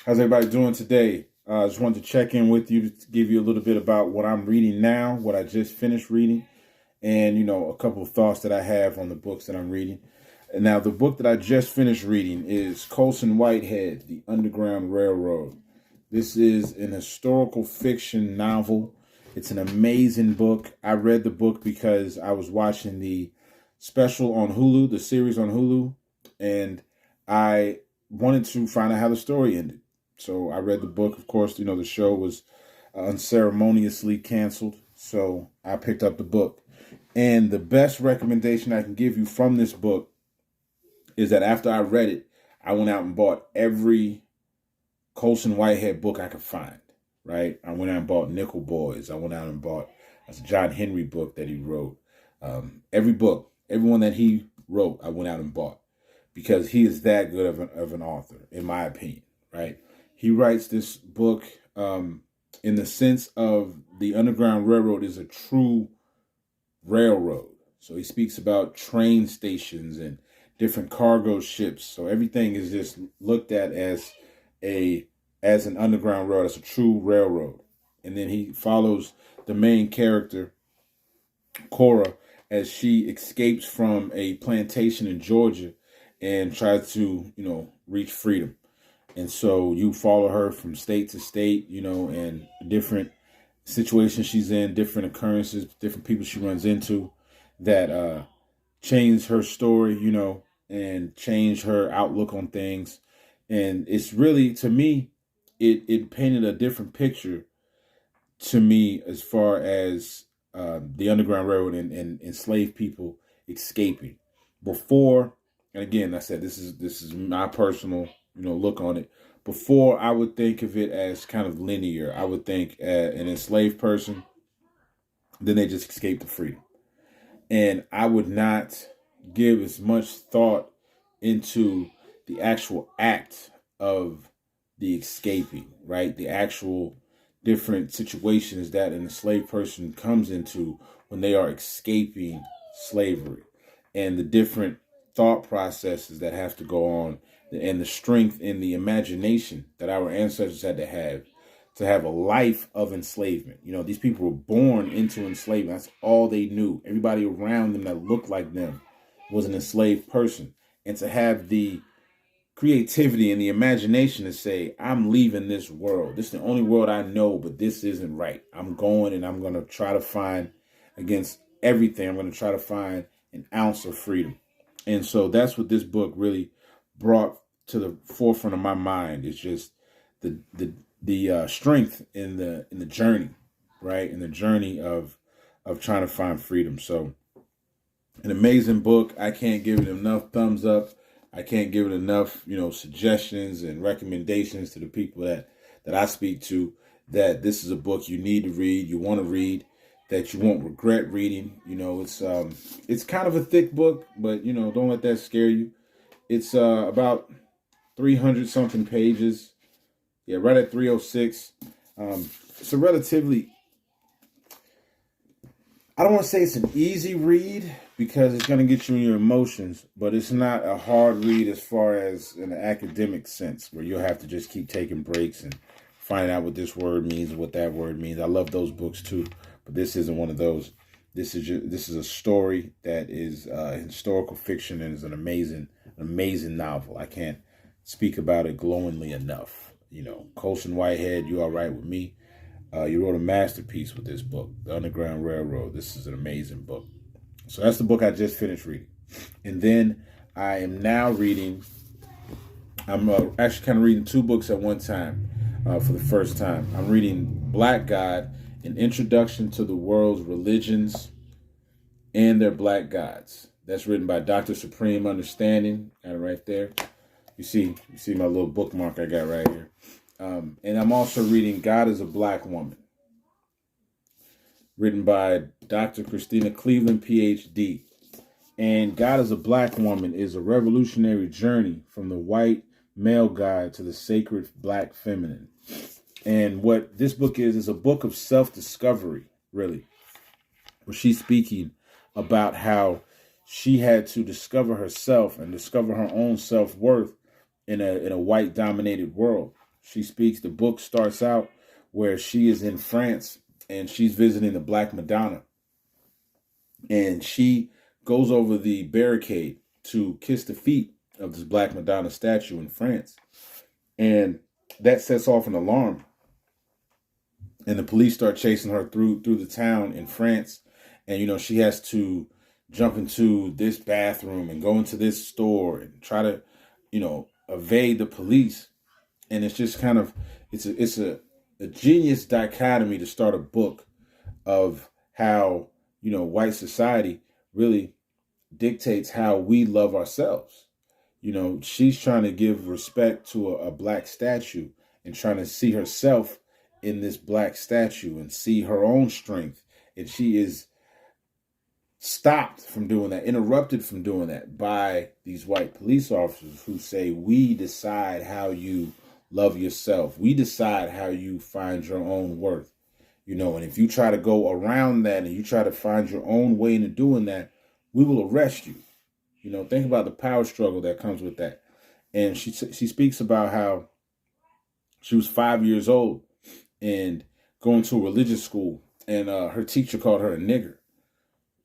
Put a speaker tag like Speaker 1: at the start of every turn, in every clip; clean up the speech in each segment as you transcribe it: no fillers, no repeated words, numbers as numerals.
Speaker 1: How's everybody doing today? I just wanted to check in with you to give you a little bit about what I'm reading now, what I just finished reading, and a couple of thoughts that I have on the books that I'm reading. And now, the book that I just finished reading is Colson Whitehead, The Underground Railroad. This is an historical fiction novel. It's an amazing book. I read the book because I was watching the special on Hulu, the series on Hulu, and I wanted to find out how the story ended. So I read the book. Of course, the show was unceremoniously canceled. So I picked up the book. And the best recommendation I can give you from this book is that after I read it, I went out and bought every Colson Whitehead book I could find, right? I went out and bought Nickel Boys. I went out and bought a John Henry book that he wrote. Every book, everyone that he wrote, I went out and bought because he is that good of an author, in my opinion, right? He writes this book in the sense of the Underground Railroad is a true railroad. So he speaks about train stations and different cargo ships. So everything is just looked at as an underground road, as a true railroad. And then he follows the main character, Cora, as she escapes from a plantation in Georgia and tries to, reach freedom. And so you follow her from state to state, and different situations she's in, different occurrences, different people she runs into that change her story, and change her outlook on things. And it's really, to me, it painted a different picture to me as far as the Underground Railroad and enslaved people escaping. Before, and again, I said this is my personal look on it. Before, I would think of it as kind of linear. I would think an enslaved person, then they just escape to freedom, and I would not give as much thought into the actual act of the escaping, right? The actual different situations that an enslaved person comes into when they are escaping slavery, and the different thought processes that have to go on, and the strength and the imagination that our ancestors had to have a life of enslavement. These people were born into enslavement. That's all they knew. Everybody around them that looked like them was an enslaved person. And to have the creativity and the imagination to say, I'm leaving this world. This is the only world I know, but this isn't right. I'm going and I'm going to try to find, against everything, I'm going to try to find an ounce of freedom. And so that's what this book really brought to the forefront of my mind. It's just the strength in the journey, right? In the journey of trying to find freedom. So an amazing book. I can't give it enough thumbs up. I can't give it enough, suggestions and recommendations to the people that I speak to, that this is a book you need to read, you want to read, that you won't regret reading. It's kind of a thick book, but don't let that scare you. It's about 300 something pages. Yeah, right at 306. It's a relatively, I don't want to say it's an easy read because it's going to get you in your emotions, but it's not a hard read as far as in an academic sense where you'll have to just keep taking breaks and find out what this word means and what that word means. I love those books too, but this isn't one of those. This is a story that is historical fiction and is an amazing novel. I can't speak about it glowingly enough. Colson Whitehead, You All Right With Me? You wrote a masterpiece with this book, The Underground Railroad. This is an amazing book. So that's the book I just finished reading. And then I am now reading, I'm actually kind of reading two books at one time for the first time. I'm reading Black God, An Introduction to the World's Religions and Their Black Gods. That's written by Dr. Supreme Understanding. Got it right there. You see my little bookmark I got right here. And I'm also reading God is a Black Woman, written by Dr. Christina Cleveland, PhD. And God is a Black Woman is a revolutionary journey from the white male guide to the sacred Black feminine. And what this book is a book of self-discovery, really, where she's speaking about how she had to discover herself and discover her own self-worth in a white-dominated world. She speaks, the book starts out where she is in France and she's visiting the Black Madonna. And she goes over the barricade to kiss the feet of this Black Madonna statue in France. And that sets off an alarm. And the police start chasing her through the town in France. And, you know, she has to jump into this bathroom and go into this store and try to, you know, evade the police. And it's just kind of, it's a genius dichotomy to start a book of how, you know, white society really dictates how we love ourselves. You know, she's trying to give respect to a black statue and trying to see herself in this black statue and see her own strength. And she is stopped from doing that, interrupted from doing that by these white police officers who say, we decide how you love yourself. We decide how you find your own worth. You know, and if you try to go around that and you try to find your own way into doing that, we will arrest you. You know, think about the power struggle that comes with that. And she speaks about how she was 5 years old and going to a religious school, and her teacher called her a nigger.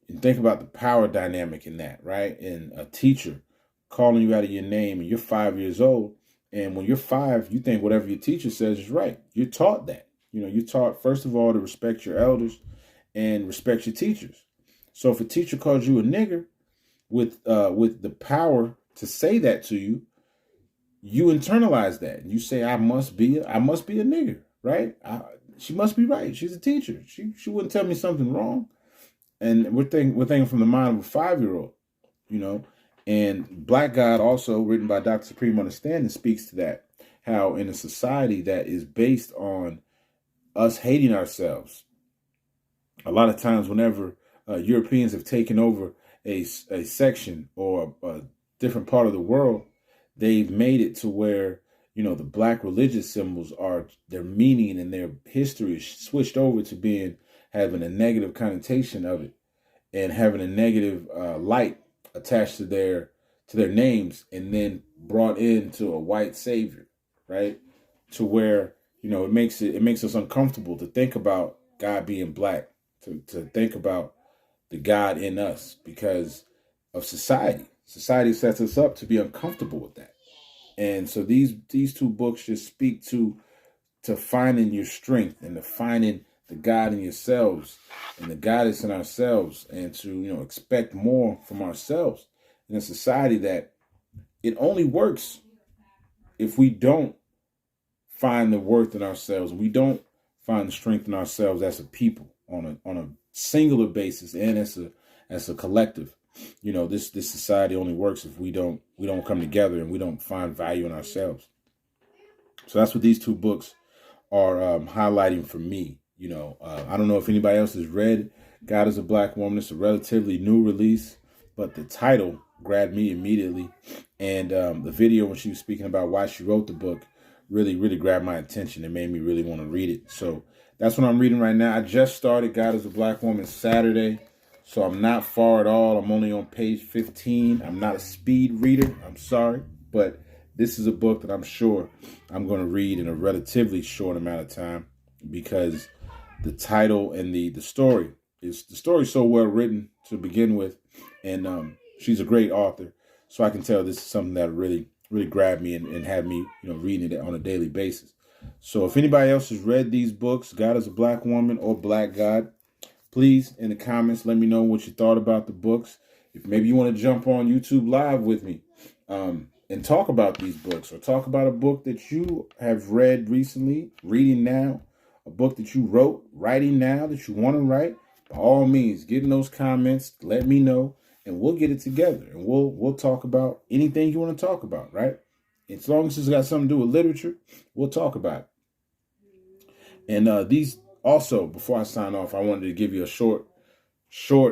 Speaker 1: And think about the power dynamic in that, right? And a teacher calling you out of your name, and you're 5 years old. And when you're 5, you think whatever your teacher says is right. You're taught that. You know, you're taught, first of all, to respect your elders and respect your teachers. So if a teacher calls you a nigger with the power to say that to you, you internalize that. And you say, I must be a nigger, right? She must be right. She's a teacher. She wouldn't tell me something wrong. And we're thinking from the mind of a 5-year-old, you know. And Black God, also written by Dr. Supreme Understanding, speaks to that. How in a society that is based on us hating ourselves, a lot of times whenever Europeans have taken over a section or a different part of the world, they've made it to where, you know, the black religious symbols are, their meaning and their history is switched over to having a negative connotation of it and having a negative light attached to their names, and then brought into a white savior, right? To where, you know, it makes us uncomfortable to think about God being black, to think about the God in us because of society. Society sets us up to be uncomfortable with that. And so these two books just speak to finding your strength and to finding the God in yourselves and the goddess in ourselves, and to, you know, expect more from ourselves in a society that it only works if we don't find the worth in ourselves. We don't find the strength in ourselves as a people on a singular basis and as a collective. You know, this society only works if we don't come together and we don't find value in ourselves. So that's what these two books are highlighting for me. You know, I don't know if anybody else has read God is a Black Woman. It's a relatively new release, but the title grabbed me immediately. And the video when she was speaking about why she wrote the book really, really grabbed my attention and made me really want to read it. So that's what I'm reading right now. I just started God is a Black Woman Saturday, so I'm not far at all. I'm only on page 15. I'm not a speed reader. I'm sorry, but this is a book that I'm sure I'm going to read in a relatively short amount of time, because the title and the story is so well written to begin with, and she's a great author. So I can tell this is something that really, really grabbed me and had me, you know, reading it on a daily basis. So if anybody else has read these books, God is a Black Woman or Black God, please in the comments let me know what you thought about the books. If maybe you want to jump on YouTube Live with me and talk about these books, or talk about a book that you have read recently, reading now, a book that you wrote, writing now, that you want to write, by all means, get in those comments, let me know, and we'll get it together, and we'll talk about anything you want to talk about, right? As long as it's got something to do with literature, we'll talk about it. And these also, before I sign off, I wanted to give you a short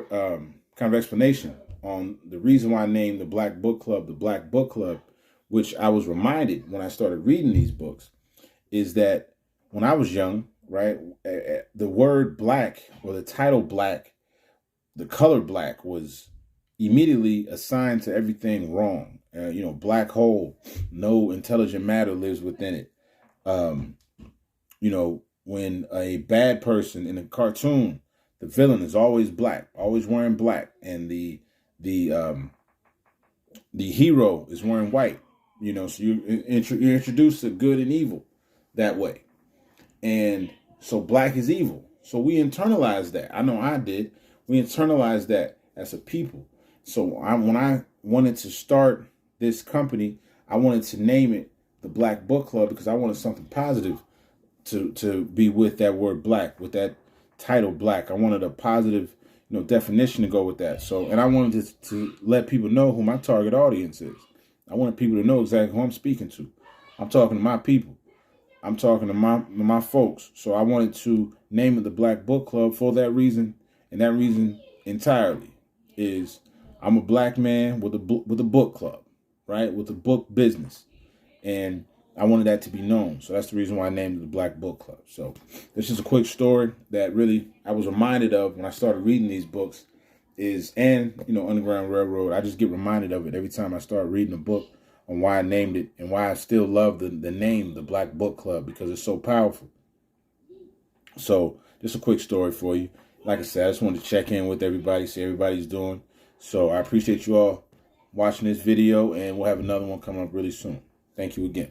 Speaker 1: kind of explanation on the reason why I named the Black Book Club the Black Book Club, which I was reminded when I started reading these books, is that when I was young, right, the word black, or the title black, the color black, was immediately assigned to everything wrong. You know, black hole, no intelligent matter lives within it. You know, when a bad person in a cartoon, the villain is always black, always wearing black, and the hero is wearing white. You know, so you introduce to good and evil that way, and so black is evil. So we internalize that. I know I did. We internalized that as a people. So when I wanted to start this company, I wanted to name it the Black Book Club because I wanted something positive to be with that word black, with that title black. I wanted a positive, definition to go with that. So, and I wanted to let people know who my target audience is. I wanted people to know exactly who I'm speaking to. I'm talking to my people. I'm talking to my folks. So I wanted to name it the Black Book Club for that reason, and that reason entirely is I'm a black man with a book club, right? With a book business, and I wanted that to be known. So that's the reason why I named it the Black Book Club. So this is a quick story that really I was reminded of when I started reading these books and Underground Railroad. I just get reminded of it every time I start reading a book on why I named it and why I still love the name, the Black Book Club, because it's so powerful. So just a quick story for you. Like I said, I just wanted to check in with everybody, see everybody's doing. So I appreciate you all watching this video, and we'll have another one coming up really soon. Thank you again.